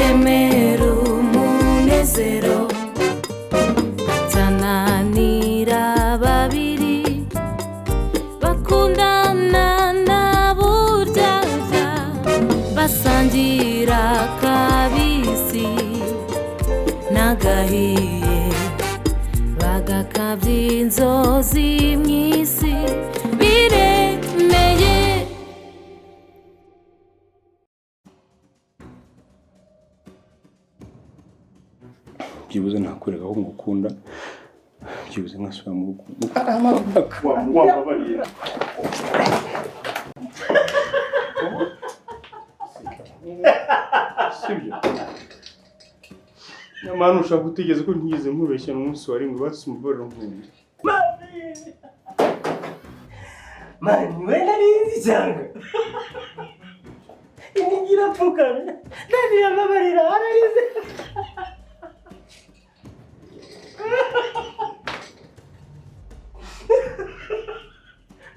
uremera umunezero tananira babiri bakundana na buryaga basangira kabisi nagahiye bagakabya inzozi mw'isi biremeye. byibuze nakwereka ko ngukunda, byibuze nkasubira mu rugo. Sibyo nyamara ntushaka gutegereza ko ntigeze nkubeshya n'umunsi wari ngo basi umubare nk'undi. Mani we narizi cyangwa inigira pfukana nani yamabarira ararize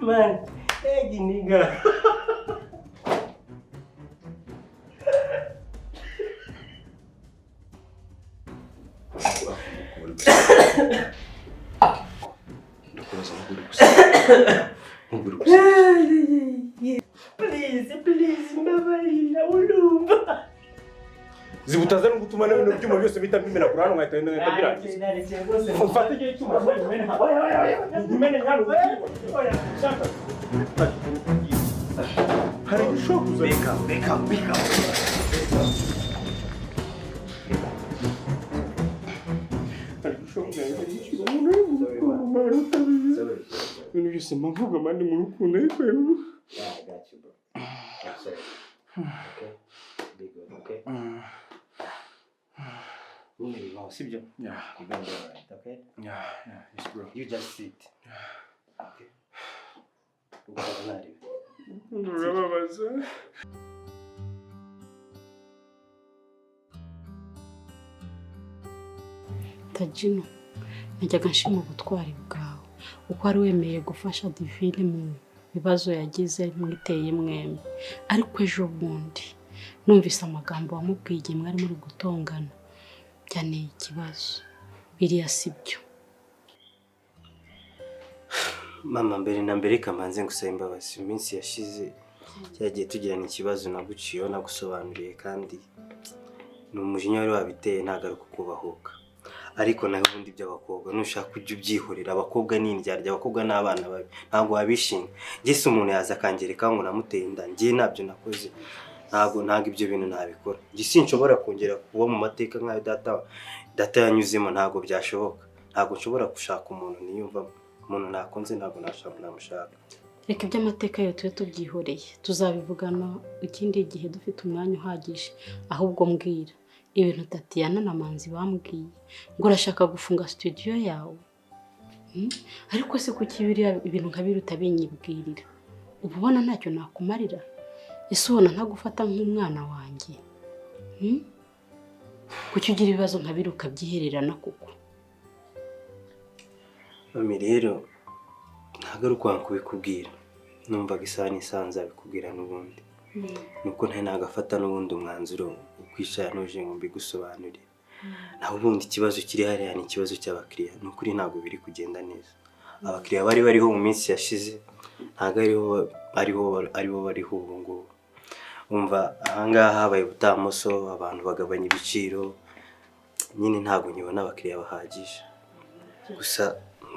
man nigga Please, mbabarira ulumva. Zibutaza no gutuma n'ibintu byuma byose bita bimena kurano ngahita ngenda birangiza. Ufate igihe cyuma mena. Oya. Mena nyalo. Oya. Shaka. Hari shoku za. Beka. Hari shoku za. Ibintu byose mvuga mandi mu rukundo ariko Yeah, I got you, bro. I'm sorry. Okay? Be good, okay? Sibyo? Yeah. You're gonna be alright, okay? Yeah, yes bro. You just sit. Okay. Ukabanari. Urababaza. Tajino, najyaga nshima ubutwari bwawe uko ari wemeye gufasha Divine mu bibazo yagize mwiteye mwembi, ariko ejo bundi numvise amagambo wamubwiye igihe mwari muri gutongana byanteye ikibazo. Biriya sibyo. Mama, mbere na mbere kamanze ngusaba imbabazi. Iminsi yashize cyagiye tugirana ikibazo naguciyeho nagusobanuriye, kandi n'umujinya wari wabiteye ntagaruka kubahuka. Ariko naho ubundi by'abakobwa nushaka kujya ubyihorera. Abakobwa ni indyarya, abakobwa n'abana babi, ntabwo wabishinga. Gese umuntu yaza kangereka ngo namuteye inda, ngiye nabyo nakoze. Ntabwo ibyo bintu nabikora. Gisi nshobora kongera kuba mu mateka nk'ayo data yanyuzemo, ntabwo byashoboka. Ntabwo nshobora gushaka umuntu niyumva umuntu nakunze, ntabwo namushaka. Reka iby'amateka yo tube tubyihoreye, tuzabivugana ikindi gihe dufite umwanya uhagije. Ahubwo mbwira ibintu Tatiana na Manzi bambwiye ngo urashaka gufunga studio yawe. Ariko se kuki ibintu nkabiri utabinyibwirira? Ubona ntacyo nakumarira? Ese ubona ntagufata nk'umwana wanjye? Kuki ugira ibibazo nkabiri ukabyihererana kuko? Mami rero ntagaruka kubikubwira. Numvaga isaha n'isanza bikubwira n'ubundi. Nuko nagafata n'ubundi umwanzuro ukwishyira nuje ngo mbigusobanurire. Naho ubundi ikibazo kiri hariya ni ikibazo cy'abakiriya. Nukuri ntabwo biri kugenda neza. Abakiriya bariho mu minsi yashize ntabwo aribo bariho ubu ngubu. Umva ahangaha habaye ubutamoso, abantu bagabanya ibiciro. Nyine ntabwo nyibona abakiriya bahagije. Gusa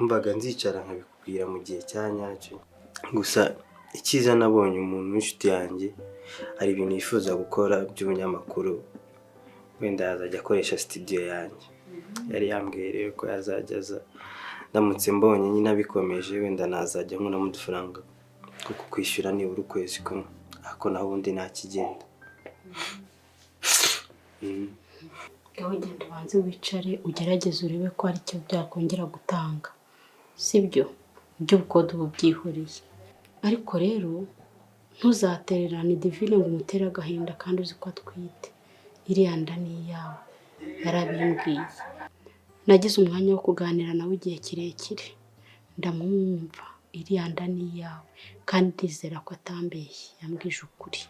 mbaga nzicara nkabikubwira mu gihe cyanyacyo. Gusa ikiza nabonye umuntu w'inshuti yanjye hari ibintu yifuza gukora by'ubunyamakuru, wenda yazajya akoresha studio yanjye. Yari yambwiye rero ko yazajya aza, ndamutse mbonye nyine abikomeje wenda nazajya nkuramo udufaranga kuko kwishyura nibura ukwezi kumwe. Ariko naho ubundi ntakigenda. Gawe genda ubanze wicare ugerageze urebe ko hari icyo byakongera gutanga. Sibyo? By'ubukode ubu byihoreye. Ariko rero ntuzatererane Divine ngo umutere agahinda kandi uzi ko atwite. Iriya nda ni iyawe, yarabimbwiye. Nagize umwanya wo kuganira nawe igihe kirekire, ndamwumva. Iriya nda ni iyawe kandi ndizera ko atambeshye, yambwije ukuri.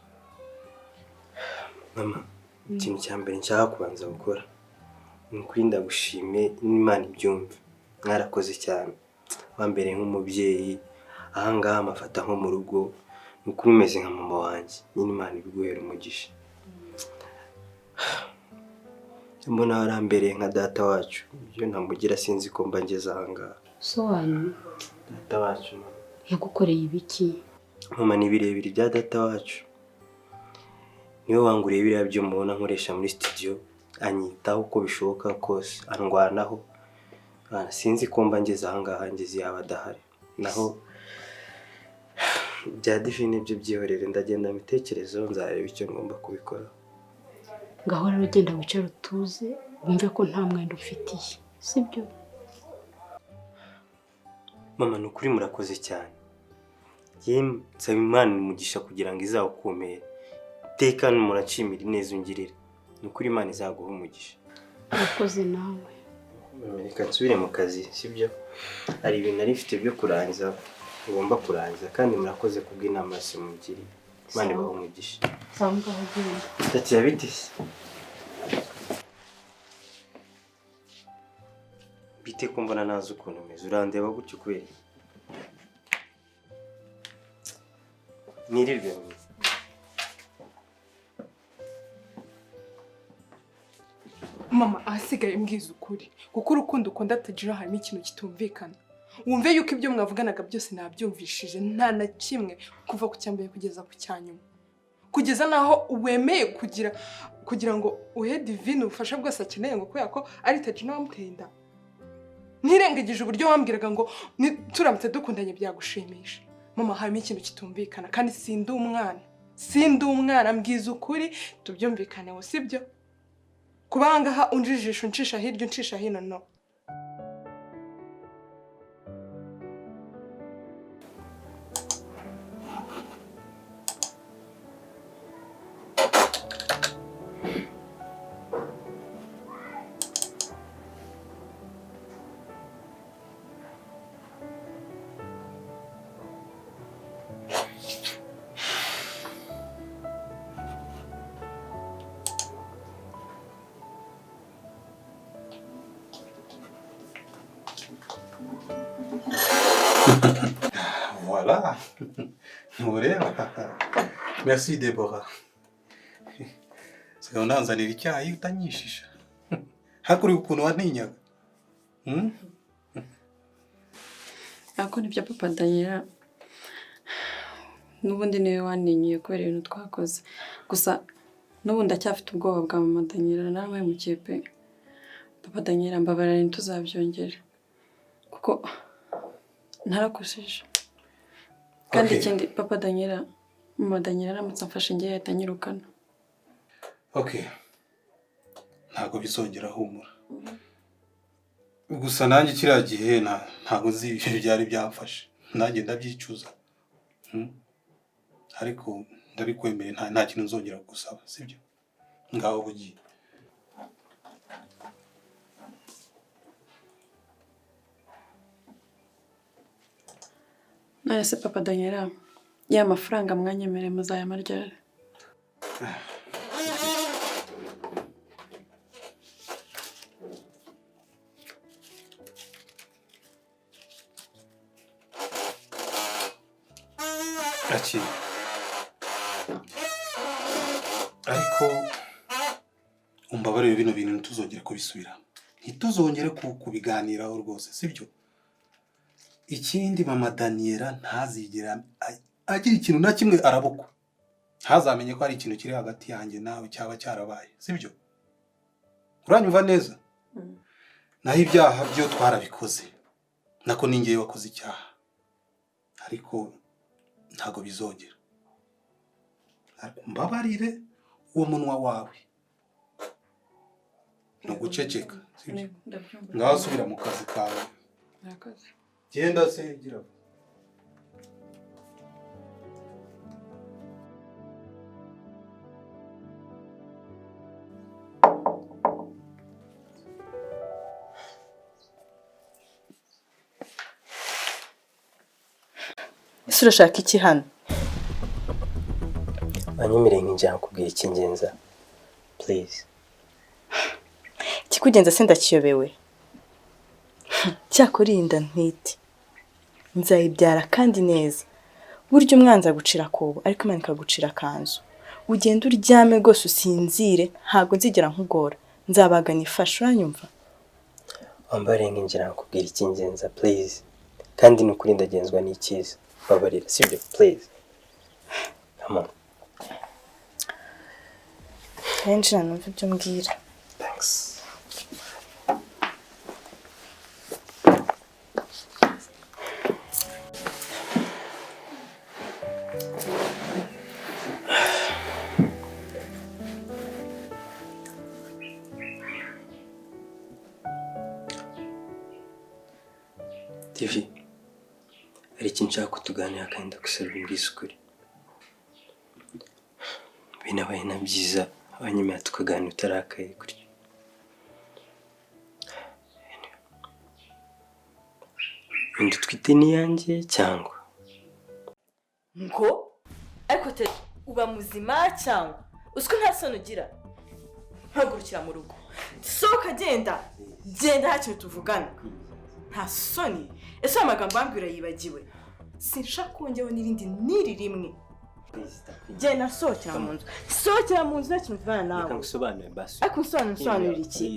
Mama, ikintu cya mbere nshaka kubanza gukora ni ukuri ndagushime n'Imana ibyumve. Mwarakoze cyane, wambereye nk'umubyeyi, ahangaha amafata nko mu rugo, ni ukuri umeze nka mama wanjye, nyine Imana ibiguhere umugisha. Mbona warambereye nka data wacu, ibyo ntamugira sinzi ko mba ngeze ahangaha. So wanyu Data wacu yagukoreye ibiki? mama, ni birebire bya data wacu. Niwe wanguriye biriya byo mubona nkoresha muri studio, anyitaho uko bishoboka kose, andwanaho. Sinzi ko mba ngeze ahangaha ngeze yaba adahari. Naho bya divine byo byihorere, ndagenda mitekerezo nzareba icyo ngomba kubikora. Ngaho rero ugenda wicara utuze, wumve ko nta mwenda ufitiye, sibyo? Mama, ni ukuri murakoze cyane. Yemwe nsaba Imana umugisha kugira ngo izawukomere. Tekana muracimira ineza ungirira. Ni ukuri Imana izaguha umugisha. Urakoze nawe. Reka nsubire mu kazi, sibyo? Hari ibintu nari mfite byo kurangiza, ngomba kurangiza, kandi murakoze kubw'inama yose mugiriye. Imana ibahe umugisha. Sawa ngaho genda. Tatiya bite se? Bite ko mbona nazi ukuntu umeze, urandeba gutyo kubera nirirwe mwiza. Mama, ahasigaye mbwiza ukuri, kuko urukundo ukunda atagira harimo ikintu kitumvikana. Wumve yuko ibyo mwavuganaga byose nabyumvishije, nta na kimwe, kuva ku cyambere kugeza ku cyanyuma, kugeza naho wemeye kugira ngo uhe Divine ubufasha bwose akeneye, ngo kubera ko ari Tagina wamuteye inda. Ntirengagije uburyo wambwiraga ngo turamutse dukundanye byagushimisha. Mama, harimo ikintu kitumvikana, kandi sindi umwana, mbwiza ukuri tubyumvikaneho, sibyo? Kubangaha unjijisha uncisha hirya uncisha hino, no. Voilà. Merci Deborah. Sasa unanzanira icyayi utanyishisha. Hakuri ukuntu wantinyaga. Ako nibyo papa Daniela. Nubundi niwe waninyiye kubera ibintu twakoze. Gusa nubundi acyafite ubwoba bwa mama Daniela, nawe mukiye pe. Papa Daniela, mbabarira ntituzabyongera. Kuko narakushije. Kandi ikindi papa Daniela, mama Daniela aramutse amfashe ngiye yahita anyirukana. Okay. Ntago bizongera, humura. Gusa nanjye kiriya gihe ntago nzi ibyo byari byamfashe. Nanjye ndabyicuza. Ariko ndabikwemeye, nta kintu nzongera gusaba, sibyo? Ngaho bugiye. None se papa Daniela, ya mafaranga mwanyemere muzayamara ryari? Aki. Ariko umbabarire bino bintu ntituzongere kubisubira. Ntituzongere kubiganiraho rwose, sibyo? Ikindi mama Daniela ntazigera agira ikintu na kimwe arabukwa. Ntazamenye ko ari ikintu kiri hagati yanjye nawe cyaba cyarabaye, sibyo? Uranyumva neza? Naho ibyaha byo twarabikoze. Nako ningiye wakoze icyaha. Ariko ntago bizongera. Mbabarire uwo munwa wawe. No guceceka, sibyo? Ngaho subira mu kazi kawe. Murakoze. Genda se gira. Ese urashaka iki hano? Banyemereye nk'injya kubwira icy'ingenza. please. Ikikugenza se ndakiyobewe. Cyakora iyi nda ntwite. Nzayibyara kandi neza. Burya umwanzi agucira akobo ariko Imana ikagucira akanzu. Ugenda uryame rwose usinzire ntabwo nzigera nkugora. Nzabagana ifasha uranyumva. Wambare nkinjira nkubwira ikingenza please. Kandi nukuri ndagenzwa n'ikiza. Babarira sibyo please. Come on. Henshi numva ibyo mbwira. Thanks. TV, hari ikintu nshaka kutuganira kandi ndagusaba umbwize ukuri. Binabaye na byiza abanyemera tukaganira utarakaye gutyo. Inda utwite ni yanjye cyangwa? Ngo ariko te uba muzima cyangwa uziko nta soni ugira. Mpagurukira mu rugo. Sohoka genda. Genda nta kintu tuvugana. Nta soni. Ese amagambo ambwira yibagiwe. Sinshaka kongeho n'irindi niri rimwe. Genda sohokera mu nzu. Sohokera mu nzu nta kintu mvugana nawe. Reka ngusobanure basi. Ariko nsobanurira iki?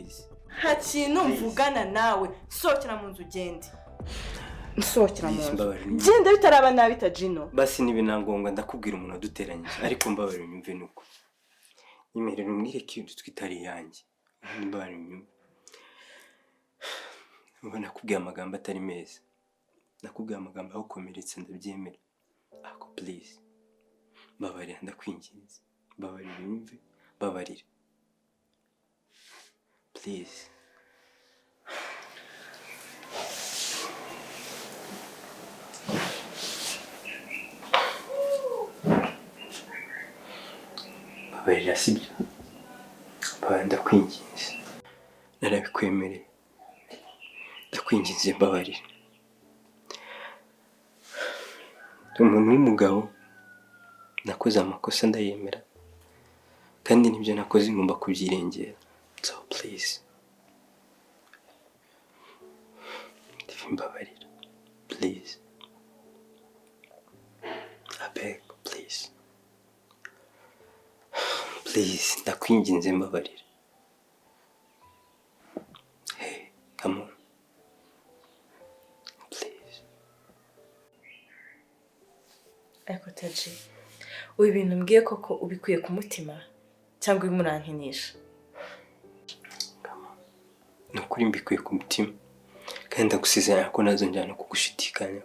Nta kintu mvugana nawe. Sohokera mu nzu ugende. Sohokera mu nzu. Genda bitaraba nabi Tajino. Basi nibinangonga ndakubwira umuntu waduteranyije ariko mbabarira unyumve nuko. Nyemerera umwire kintu twitari yanjye. Mbabarira unyumve. Ubona kubwiye amagambo atari meza. Nakubwiye amagambo aho komeretsa ndabyemera. Ako please. Babarira ndakwinginze. Babarira unyumve. Babarira. Please. Babarira sibyo. Babarira ndakwinginze. Narabikwemereye. Ndakwinginze mbabarira. Umuntu w'umugabo nakoze amakosa ndayemera kandi nibyo nakoze ngomba kubyirengera. So please. Mbabarira. Please. I beg, please. Please, ndakwinginze mbabarira. Hey, come on. Please. Ariko Taji, ubu ibintu mbwiye koko ubikuye ku mutima cyangwa urimo urankinisha? Nukuri mbikuye ku mutima kandi ndagusezeranya ko nazongera kugushidikanya.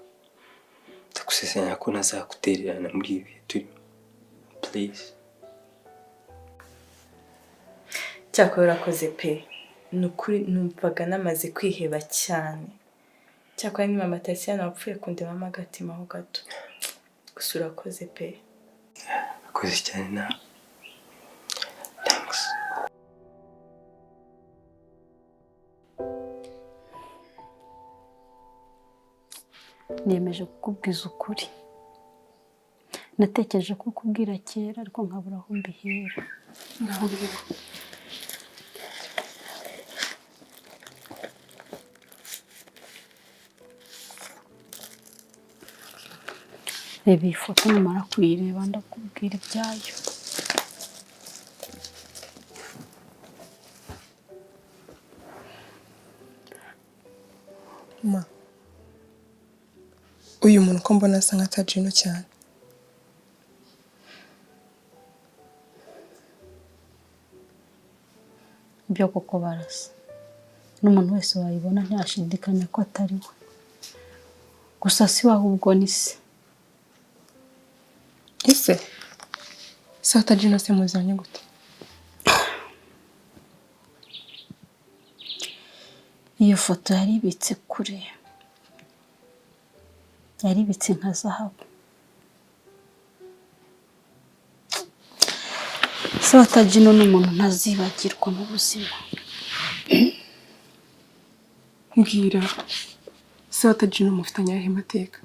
Ndagusezeranya ko nazagutererana muri ibi bihe turimo. Please. Cyakora urakoze pe. Nukuri numvaga namaze kwiheba cyane. Cyakora ni mama Tatiana wapfuye kundemamo agatima ho gato. Gusa urakoze pe. Urakoze cyane nawe. Thanks. Niyemeje kukubwiza ukuri. Natekereje kukubwira kera ariko nkabura aho mbihera. Reba iyi foto numara kuyireba ndakubwira ibyayo. Ma, uyu muntu ko mbona asa nka Tajino cyane. Ibyo koko barasa. N'umuntu wese wayibona ntashidikanya ko atari we. Gusa si waho ubwo ni se. Ese? Sa Tajino se muzanye gute? Iyo foto yari ibitse kure. Yari ibitse nka zahabu. Se Tajino ni umuntu ntazibagirwa mu buzima. Mbwira, se Tajino mufitanye ayahe mateka?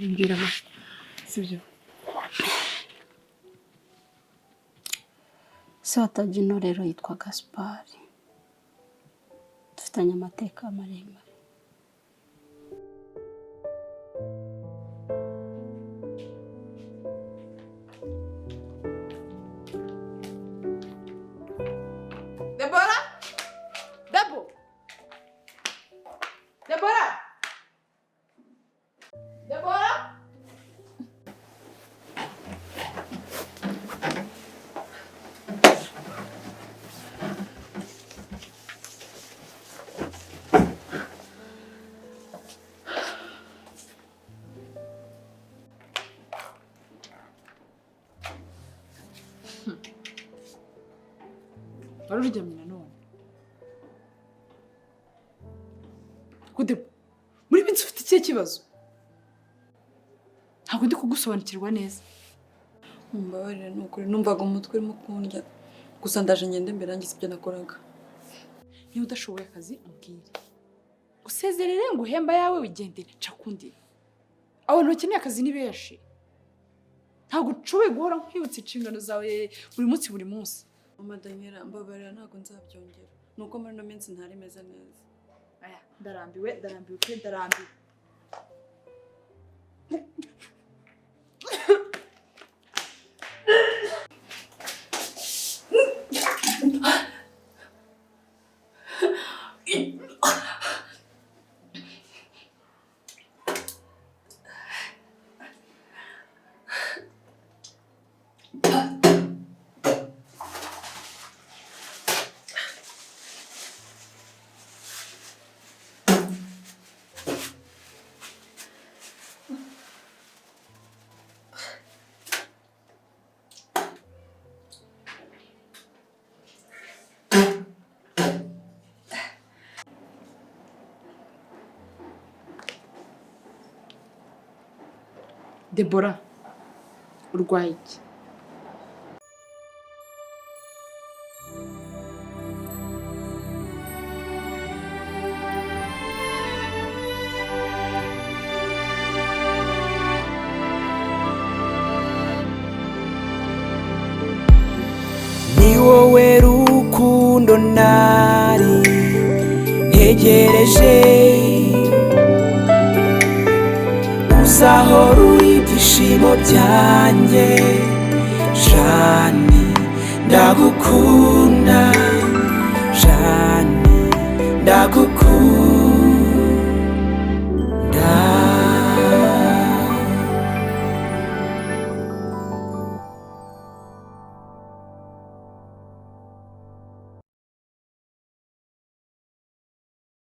Mbwira mama. Sibyo. Se wa Tagino rero yitwa Gaspari. Dufitanye amateka maremare. Deborah! Deborah! Deborah! Wari uryamye nanone Kude muri minsi ufite ikihe kibazo ntabwo ndi kugusobanukirwa neza Mumbabarire ni ukuri numvaga umutwe urimo kundya gusa ndaje ngende mbere yangize ibyo nakoraga. niba udashoboye akazi umbwire usezerere ngo uhemba yawe wigendere ca kundi abantu bakeneye akazi ni benshi ntabwo nshoboye guhora nkwibutsa inshingano zawe buri munsi Mama Daniela mbabarira ntabwo nzabyongera nuko muri no minsi ntari meze neza. aya ndarambiwe pe ndarambiwe Deborah urwaye iki ni wowe rukundo nari ntegereje uzahora uri ibyishimo byanjye Jani ndagukunda Jani ndagukunda